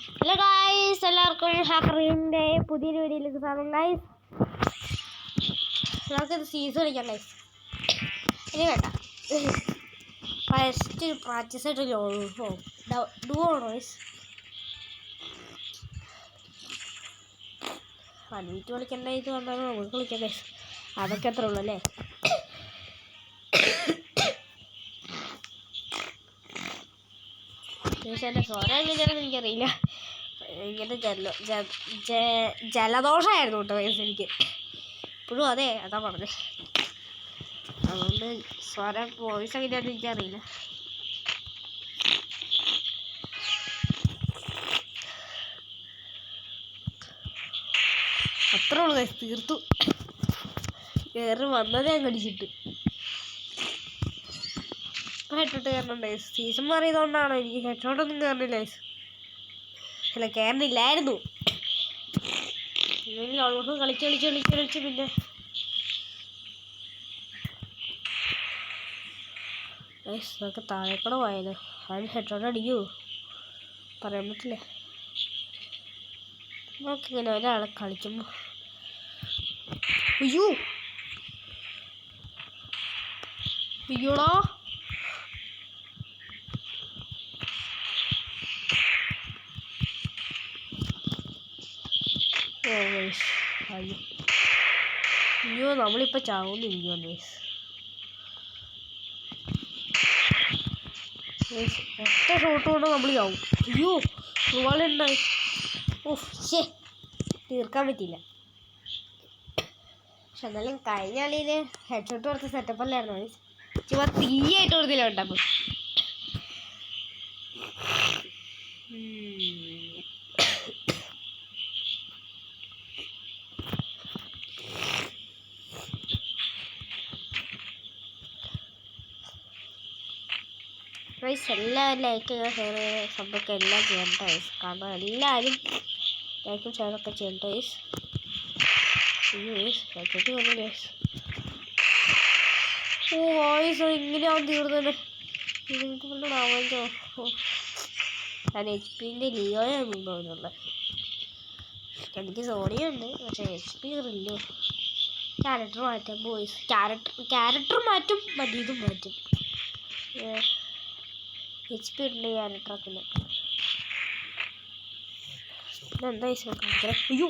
Hello guys, എല്ലാവർക്കും ഹാക്കറിൻ്റെ പുതിയൊരു വീഡിയോയിലേക്ക് സ്വാഗതം ഗായ്സ്. നമുക്കിത് സീസൺ കളിക്കാം ഗായ്സ്. ഇനി വേണ്ട, ഫസ്റ്റ് പ്രാക്ടീസ് ആയിട്ട് ഡുവോ ആണോ ഗായ്സ്? അനിറ്റ് കളിക്കേണ്ട ഇത് വന്നാലും നമുക്ക് കളിക്കാം ഗായ്സ്. അതൊക്കെ അത്ര ഉള്ളു അല്ലേ. എൻ്റെ സ്വരം എങ്ങനെയാണെന്ന് എനിക്കറിയില്ല. ഇങ്ങനെ ജലദോഷമായിരുന്നു കേട്ടോ വയസ്സ് എനിക്ക്. ഇപ്പോഴും അതാ പറഞ്ഞത്. അതുകൊണ്ട് സ്വരം വോയിസ് എങ്ങനെയാണെന്ന് എനിക്കറിയില്ല. അത്രേ ഉള്ളൂ ഗൈസ്, തീർത്തു. കയറി വന്നതേ കടിച്ചിട്ട് ഹെഡ്ഷോട്ട് കയറണുണ്ട്. സീസൺ മാറിയതുകൊണ്ടാണോ എനിക്ക് ഹെഡ്ഷോട്ടൊന്നും കയറുന്നില്ല ഗൈസ്. അല്ല, കയറുന്നില്ലായിരുന്നു. ഓൾമോസ്റ്റ് കളിച്ച് പിന്നെ നമുക്ക് താഴേക്കൂടെ പോയാലോ. അതിന് ഹെഡ്ഷോട്ട് അടിക്കുമോ പറയാൻ പറ്റില്ല. നമുക്കിങ്ങനെ ഒരാളെ കളിക്കുമ്പോൾ അയ്യോടാ അയ്യോ നമ്മളിപ്പോൾ ചാവുന്നിരിക്കുമോ ഒറ്റ ഷോട്ട് കൊണ്ട് നമ്മൾ ചാവും. അയ്യോ ഒരുപാടുണ്ടായി. തീർക്കാൻ പറ്റിയില്ല. പക്ഷെ എന്നാലും കഴിഞ്ഞ കളിയിൽ ഹെഡ്ഷോട്ട് കുറച്ച് സെറ്റപ്പ് അല്ലായിരുന്നു. ചുമ്മാ തീയായിട്ട് കൊടുത്തില്ല ഉണ്ടാകും. എല്ലാവരും ലൈക്ക് ചെയ്യുക, ഷെയർ ചെയ്യുക, സബ്ബൊക്കെ എല്ലാം ചെയ്യണ്ട വയസ്സ്. കാരണം എല്ലാവരും ലൈക്കും ഷെയറൊക്കെ ചെയ്യണ്ട വയസ്സ്. വോയിസ് ഇങ്ങനെയാവും തീർന്നത്. ഇതിനകത്ത് കൊണ്ടാവാഞ്ചോ. ഞാൻ HP-ൻ്റെ ലിയോയാണ് മുമ്പോന്നുള്ളത്. എനിക്ക് സോണിയുണ്ട്, പക്ഷേ HP ഇല്ലോ. ക്യാരക്ടർ മാറ്റാം ബോയ്സ്. ക്യാരക്ടർ മാറ്റും, മറ്റേതും മാറ്റും. HP ഉണ്ട് ക്യാരക്ടറൊക്കെ. എന്താ അയ്യോ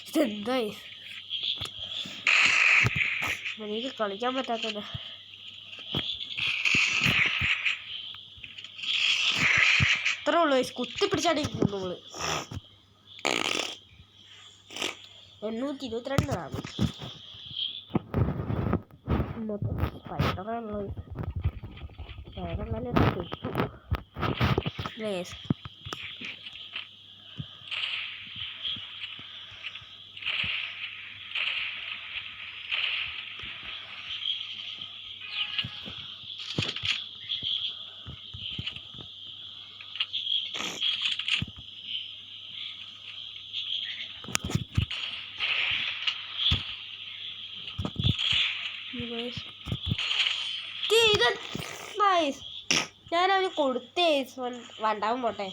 ഇതെന്താ എനിക്ക് കളിക്കാൻ പറ്റാത്തത്. ഇത്രേ ഉള്ളൂ. കുത്തി പിടിച്ചാണ് നമ്മള് 822 മൊത്തം സ്പൈഡറാണല്ലോ. സ്പൈഡറെന്നാലും കിട്ടും. ഞാനവന് കൊടുത്തേ വണ്ടാവും പോട്ടെ.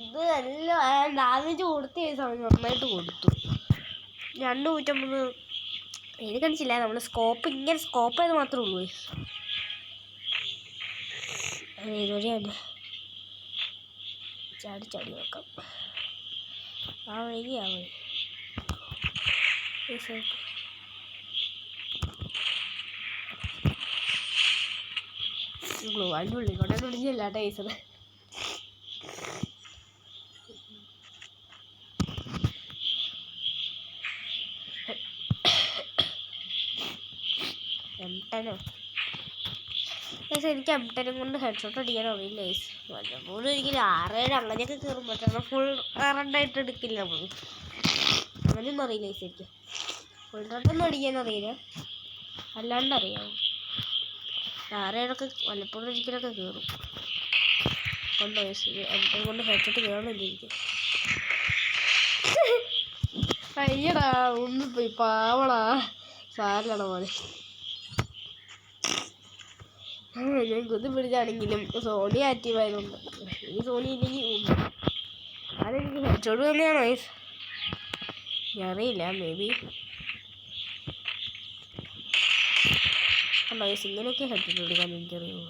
ഇത് എല്ലാം ഡാമേജ് കൊടുത്തേ അവന് നന്നായിട്ട് കൊടുത്തു. 250 എനിക്ക് കാണിച്ചില്ല. നമ്മൾ ഇങ്ങനെ സ്കോപ്പ് ചെയ്ത് മാത്രമേ ഉള്ളൂ. ഇതുവരെയാണ് ചാടി നോക്കാം. ആ വഴി അതിൻ്റെ ഉള്ളിൽ കൊണ്ടേ തുണിഞ്ഞില്ല ടൈസറ്. M10 എനിക്ക് M10 കൊണ്ട് ഹെഡ്ഷോട്ട് അടിക്കാൻ അറിയില്ല. വല്ലപ്പോഴും ഒരിക്കലും 6-7 അങ്ങനെയൊക്കെ കയറും. പറ്റുന്ന ഫുൾ റണ്ണായിട്ട് എടുക്കില്ല നമ്മൾ. അങ്ങനെയൊന്നും അറിയില്ല എനിക്ക്. ഫുൾ റണ്ണൊന്നും അടിക്കാൻ അറിയില്ല, അല്ലാണ്ട് അറിയാവും. 6-7 വല്ലപ്പോഴും ഒരിക്കലൊക്കെ കയറും. കൊണ്ട് M10 കൊണ്ട് ഹെഡ്ഷോട്ട് കയറണില്ല എനിക്ക്. അയ്യടാ ഒന്ന് പോയി പാവടാ. സാരില്ലട പോലെ ഞാൻ കുത്തി പിടിച്ചാണെങ്കിലും സോണി ആക്റ്റീവ് ആയതുകൊണ്ട് ഈ സോണി ഇല്ലെങ്കിൽ അതെനിക്ക് ഹെഡ്ഷോട്ട് തന്നെയാണോ അറിയില്ല. മേ ബി അല്ല ഇങ്ങനെയൊക്കെ ഹെഡ്ഷോട്ട് എടുക്കാൻ എനിക്കറിയുമോ.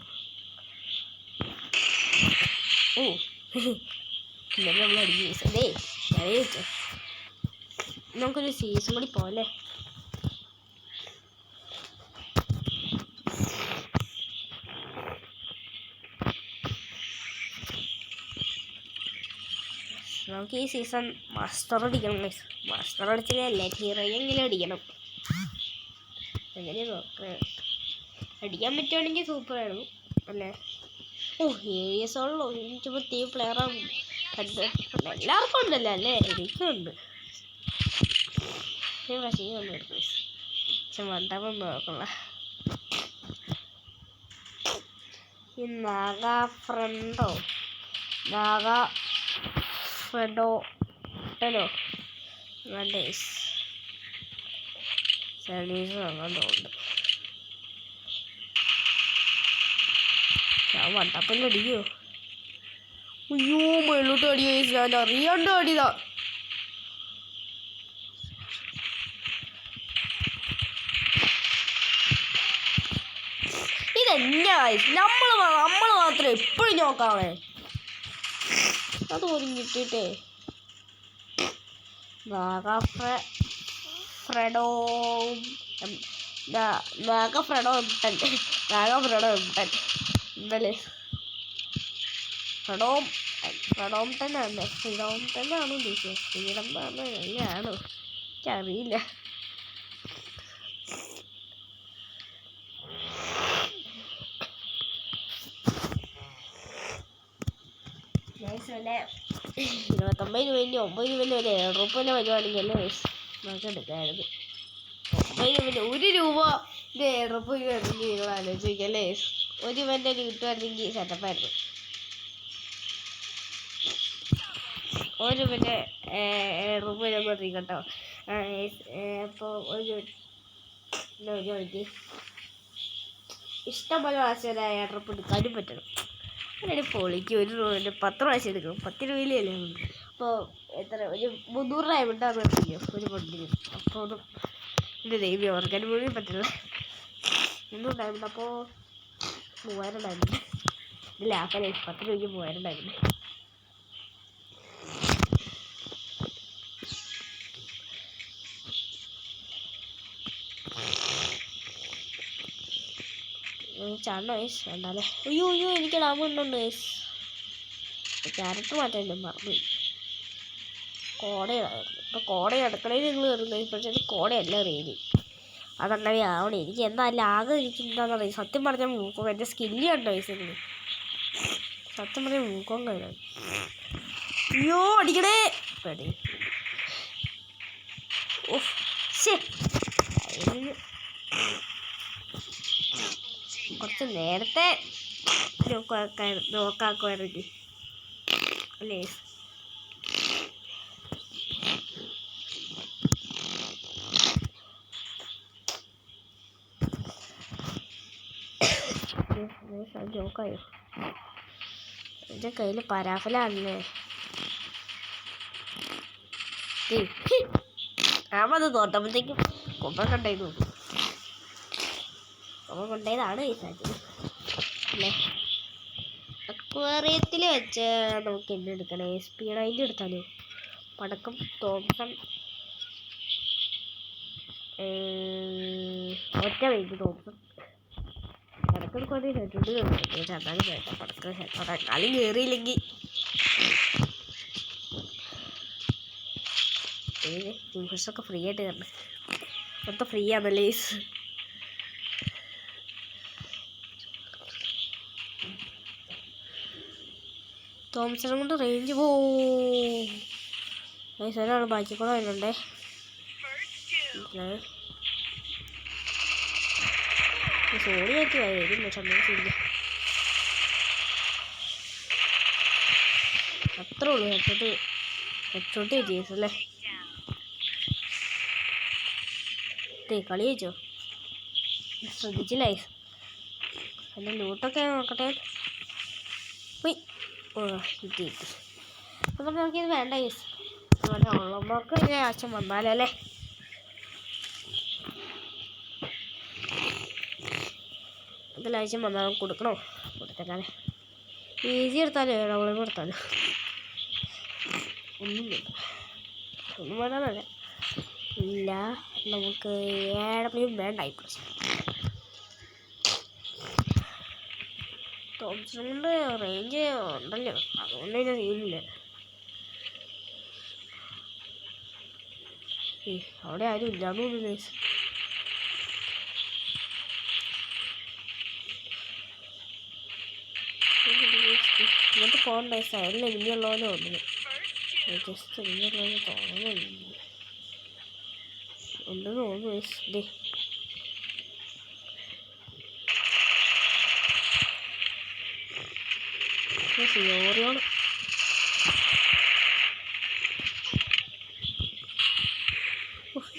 ഓ ഇന്നലെ നമ്മൾ അടിച്ചു അതേ അറിയിച്ചോ. നമുക്കൊരു സീസൺ കൂടി പോലെ നമുക്ക് ഈ സീസൺ മാസ്റ്റർ അടിക്കണം. മാസ്റ്റർ അടിച്ചാലേ ഹീറോയെങ്കിലും അടിക്കണം. അങ്ങനെ നോക്കാം. അടിക്കാൻ പറ്റുവാണെങ്കിൽ സൂപ്പറായിരുന്നു അല്ലേ. ഓ 7 years ഉള്ളൂ. എനിക്കിപ്പോൾ ടീം പ്ലെയറാണ്. എല്ലാവർക്കും ഉണ്ടല്ലോ അല്ലേ. എനിക്കുണ്ട്. പക്ഷേ മണ്ടപ്പം നോക്കണ ഈ നാഗാ ഫ്രണ്ടോ ഹലോ ഡേയ്സ് സർവീസ് അങ്ങോട്ടുണ്ട്. ഞാൻ വണ്ടപ്പം അടിക്കോ. അയ്യോ മേളോട്ട് അടിയോ. ഞാൻ അറിയാണ്ട് അടിയതാ. ഇതെന്നാ നമ്മൾ മാത്രം എപ്പോഴും നോക്കാവേ. അത് പോലും കിട്ടിയിട്ടേ ഫ്രെഡോ ഇന്നലെ ഫ്രെഡോം തന്നെയാണ് ഉദ്ദേശിച്ചത്. ഫ്രീഡം പറഞ്ഞ എങ്ങനെയാണോ എനിക്കറിയില്ല. അല്ലേ 29 രൂപ 9 രൂപ വരെ എയർപോർട്ടിൽ വരുവാണെങ്കിൽ അല്ലേ നമുക്ക് എടുക്കാമായിരുന്നു. 9 രൂപ 1 രൂപ എയർപോർട്ടിൽ വരുന്നെങ്കിൽ നിങ്ങൾ ആലോചിക്കുക അല്ലേ. 1 രൂപൻ്റെ കിട്ടുമായിരുന്നെങ്കിൽ സെറ്റപ്പായിരുന്നു. 1 രൂപൻ്റെ എയർപോർട്ടിൽ വരുമ്പോഴത്തേക്ക് കേട്ടോ. അപ്പോൾ ഒരു ഇഷ്ടംപോലെ പ്രാവശ്യം എയർപോർട്ട് എടുക്കാനും പറ്റണം. അങ്ങനെ പൊളിക്ക് 1 രൂപ 10 പ്രാവശ്യം എടുക്കും. 10 രൂപയിലല്ലേ. അപ്പോൾ എത്ര ഒരു 300 രൂപ ഉണ്ടാകുന്ന നിർത്തിയോ ഒരു വണ്ടിക്ക്. അപ്പോൾ ഒന്നും എൻ്റെ ദൈവം ഓർക്കാൻ പോലും പറ്റില്ല. 300 ഡയമണ്ട്. അപ്പോൾ 3000 ഡയമണ്ട്. ഇല്ല അപ്പം 10 രൂപയ്ക്ക് 3000 ഡയമണ്ട്. ചാണോ വേണ്ടാലേ. അയ്യോ എനിക്ക് ഡാമുണ്ടുണ്ട്. ക്യാരക്ടർ മാറ്റാൻ മറന്നു. കോടയായിരുന്നു. ഇപ്പോൾ കോട അടുക്കളയിൽ നിങ്ങൾ കയറുന്നത്. പക്ഷേ കോടയല്ല റീലി. അതങ്ങനെ ആവണേ. എനിക്ക് എന്തായാലും ആകെ എനിക്ക് എന്താണെന്നറിയാം. സത്യം പറഞ്ഞാൽ മൂക്കം എൻ്റെ സ്കില്ല് കണ്ടോ നിങ്ങൾ. സത്യം പറഞ്ഞാൽ മൂക്കം കഴിയാൻ. അയ്യോ അടിക്കണേ പടി. ഓഹ് കുറച്ച് നേരത്തെ നോക്കാക്കുമായിരുന്നു അല്ലേ. ജോക്കായോ. എൻ്റെ കയ്യിൽ പരാഫലാണല്ലേ. അത് തോട്ടപ്പോഴത്തേക്കും കൊമ്പ കണ്ടായിരുന്നു. കൊമ്പ കൊണ്ടതാണ് ഈ സാഹചര്യം അല്ലേ. അക്വേറിയത്തിൽ വെച്ച് നമുക്ക് എന്നെ എടുക്കണേ. സ്പീഡായിട്ട് എടുത്താലോ. പടക്കം തോംസൺ ഒറ്റ വെയിറ്റ് തോംസൺ പടക്കം കൊണ്ട് ഹെഡുണ്ട് അതാണ് കേട്ടോ. പടക്കം ഹെഡോടെ എന്നാലും കയറിയില്ലെങ്കിൽ ഇൻഫ്യൂഷനൊക്കെ ഫ്രീ ആയിട്ട് തരണം. മൊത്തം ഫ്രീ ആണല്ലേ. തോംസൺ കൊണ്ട് റേഞ്ച് ഒരാൾ ബാക്കിക്കൂടെ വരുന്നുണ്ടേ. സോണിയായിട്ട് വരും പക്ഷെ അമ്മ അത്രേ ഉള്ളൂ. ഹെഡ്ഷോട്ട് ചെയ്തല്ലേ. കളി ചോദിച്ചോ ശ്രദ്ധിച്ചില്ലേ. എൻ്റെ ലൂട്ടൊക്കെ നോക്കട്ടെ. പോയി കിട്ടി. അപ്പം നമുക്കിത് വേണ്ട യൂസ് അവിടെ ഉള്ളവർക്ക് ഇതിന് ആവശ്യം വന്നാലല്ലേ. ഇതിലാവശ്യം വന്നാൽ കൊടുക്കണോ? കൊടുത്തേക്കാലേ. ഈസി എടുത്താലോ ഡബിളും കൊടുത്താലോ ഒന്നും വേണമെന്നല്ല. ഇല്ല, നമുക്ക് ഏഴപ്പോഴും വേണ്ട. ഇപ്പോൾ തോംസൺ കൊണ്ട് റേഞ്ച് ഉണ്ടല്ലോ, അതുകൊണ്ട് തന്നെ സീനില്ല. അവിടെ ആരും ഇല്ലാന്ന് തോന്നുന്നു. ഇങ്ങോട്ട് പോകണ്ട, സൈഡിൽ എലിമിയുള്ള പോലെ തോന്നുന്നു. ജസ്റ്റ് എലിമിയുള്ള തോന്നുന്നു ഉണ്ടെന്ന് തോന്നുന്നു. ഡേ സിയോറിയാണ്.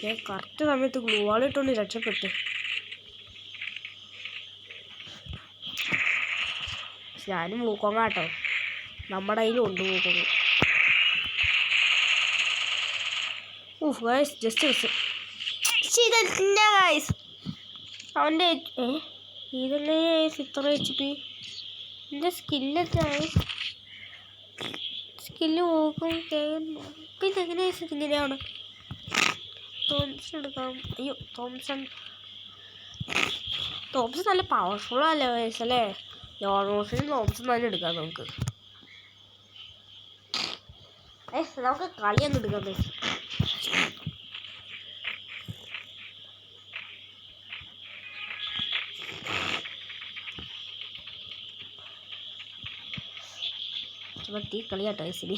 ഞാൻ കറക്റ്റ് സമയത്ത് ഗ്ലൂ വാൾ ഇട്ടുകൊണ്ട് രക്ഷപ്പെട്ടു. ഞാനും മൂക്കോങ്ങ കേട്ടോ, നമ്മുടെ കയ്യിലും ഉണ്ട് മൂക്കോങ്ങ. ഗൈസ് ജസ്റ്റ് ഇതല്ല ഗൈസ് അവൻ്റെ ഇതല്ലേ ഇത്ര HP. എൻ്റെ സ്കില്ലൊക്കെ സ്കില്ല് നോക്കും. ഇതെങ്ങനെ ഇങ്ങനെയാണ്? തോംസൺ എടുക്കാം. അയ്യോ, തോംസൺ നല്ല പവർഫുൾ അല്ലേ വയസ്സ് അല്ലേ? നോർമോസിന് തോംസൺ തന്നെ എടുക്കാം നമുക്ക്. നമുക്ക് കളിയൊന്നും എടുക്കാം. തീ കളിയാട്ടോ വയസ്സിന്.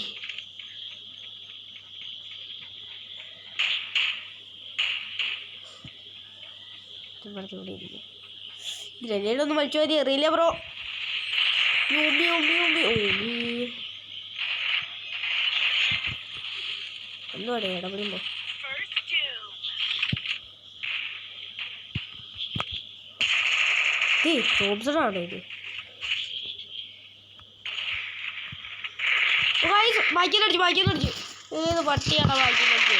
ഗ്രനേഡൊന്നും വലിച്ചു മതി, അറിയില്ല ബ്രോ. എന്തുവാടേ ഇടപെടുമ്പോ? തോംസണാണോ ഇത്? ബാക്കിയൊന്നടിച്ചു. ഏത് പട്ടിയാണോ ബാക്കിയൊന്നടിച്ചു?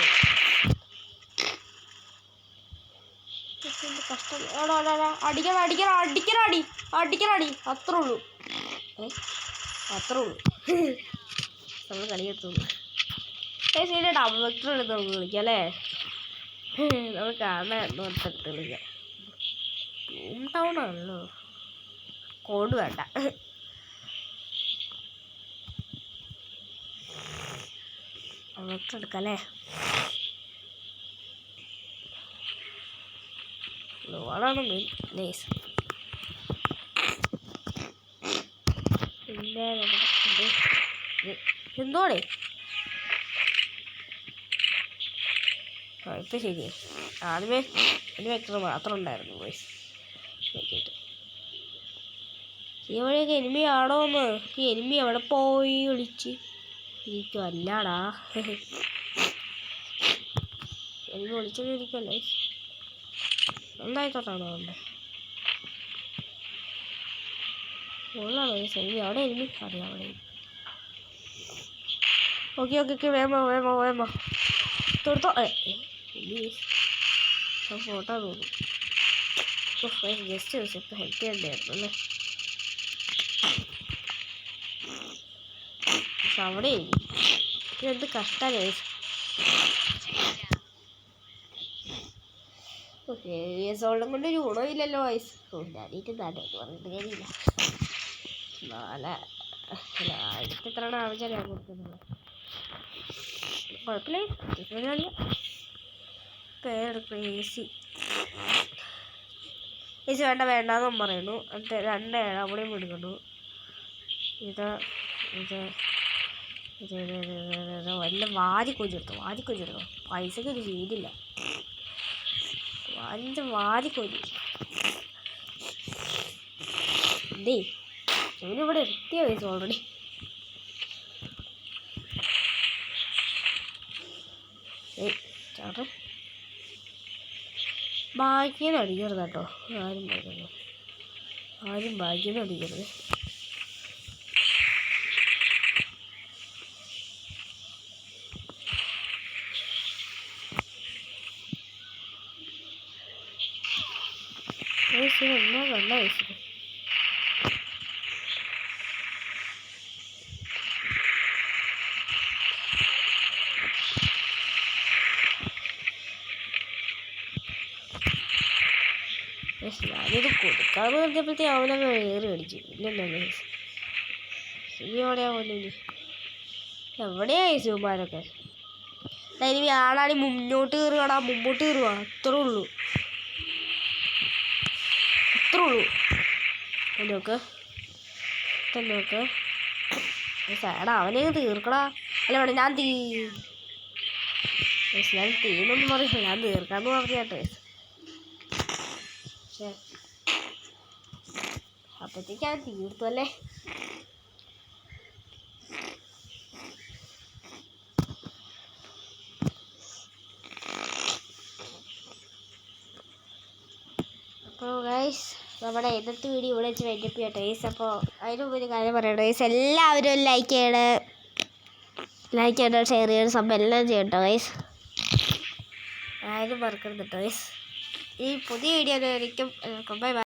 കഷ്ടം. അടിക്കണടി. അത്രേ ഉള്ളൂ. നമ്മൾ കളിയെടുത്തു. ഡബിൾ വെക്ടർ എടുത്ത് നമുക്ക് കളിക്കാം അല്ലേ? നമുക്ക് കാണാൻ എടുത്ത് കളിക്കാം. ഹോം ടൗൺ ആണല്ലോ, കോഡ് വേണ്ട. വെക്ടർ എടുക്കാം അല്ലേ? ലോളാണ് മെയിൻ. നൈസ്. പിന്നെ എന്തോടെ ഇപ്പം ശരിയായി. ആദ്യമേ ഒരു വെക്ടർ മാത്രം ഉണ്ടായിരുന്നു വോയിസ് നോക്കിയിട്ട്. ഈ വഴിയൊക്കെ എനിമി ആണോന്ന്? ഈ എനിമി എവിടെ പോയി വിളിച്ച് ഇരിക്കും? അല്ലാടാ, എനിമി വിളിച്ചോണ്ടിരിക്കുമല്ലേ. എന്തായിത്തോട്ടാണോ അവൻ്റെ മുകളിലാണോ എനിമി? അവിടെ എനിമി അറിയാം. അവിടെ ഓക്കെ വേമോ തൊടുത്തോ. ഫോട്ടോ തോന്നും. ജസ്റ്റ് ഹെൽപ്പ് ചെയ്യണ്ടായിരുന്നു അല്ലേ? പക്ഷെ അവിടെ ഇതെന്ത് കഷ്ടല്ലേ. സോൾഡും കൊണ്ട് ഒരു ഗുണമില്ലല്ലോ വയസ്സ്. ഞാനീട്ട് നാട്ടെ പറഞ്ഞിട്ട് കാര്യമില്ല. ആയിരത്തി എത്രയാണ് ആവശ്യം കൊടുക്കുന്നത്? കുഴപ്പമില്ല. പേരെടുക്കും AC വേണ്ടാന്നും പറയുന്നു. എന്നിട്ട് 2 ഏഴാമൂടിയും എടുക്കുന്നു. ഇത് വല്ല വാരിക്കൊഞ്ചെടുത്തോ. പൈസക്ക് ഒരു ശീലില്ല. വാരിക്കൊഞ്ചു ഇവനിവിടെ എത്തിയ പൈസ ഓൾറെഡി. ചാട്ടെ, ബാക്കിന്ന് അടിക്കരുത് കേട്ടോ. ആരും പറയുന്നു ആരും ഭാഗ്യം അടിക്കരുത്. എന്നാ നല്ല വയസ്സിന് ഞാനിത് കൊടുക്കാന്ന് പറഞ്ഞപ്പോഴത്തേ അവനങ്ങ് വേറെ അടിച്ചു. ഇല്ലല്ലോ എവിടെയാ പോലെ എവിടെയാ ശിവമാരൊക്കെ ഇനി ആളാണി മുന്നോട്ട് കയറുകടാ, മുമ്പോട്ട് കയറുക, അത്രേ ഉള്ളൂ. നോക്ക് സാടാ അവനെ തീർക്കടാ. അല്ല വേണ്ട ഞാൻ തീന്നൊന്നും പറയില്ല, ഞാൻ തീർക്കാന്ന് പറഞ്ഞാട്ടെ. പക്ഷെ അപ്പത്തേക്ക് ഞാൻ തീർത്തു അല്ലേ. അപ്പോൾ ഗൈസ് നമ്മുടെ ഇന്നത്തെ വീഡിയോ ഇവിടെ വെച്ച് വൈൻഡപ്പ് ചെയ്യട്ടെ ഗൈസ്. അപ്പോൾ അതിന് മുമ്പ് ഒരു കാര്യം പറയട്ടെ ഗൈസ്, എല്ലാവരും ലൈക്ക് ചെയ്യണം, ഷെയർ ചെയ്യണം, സബ് എല്ലാം ചെയ്യട്ടോ ഗൈസ്. ആരും മറക്കരുത് കേട്ടോ ഗൈസ്. ഈ പുതിയ വീഡിയോ ആയിരിക്കും. Bye bye.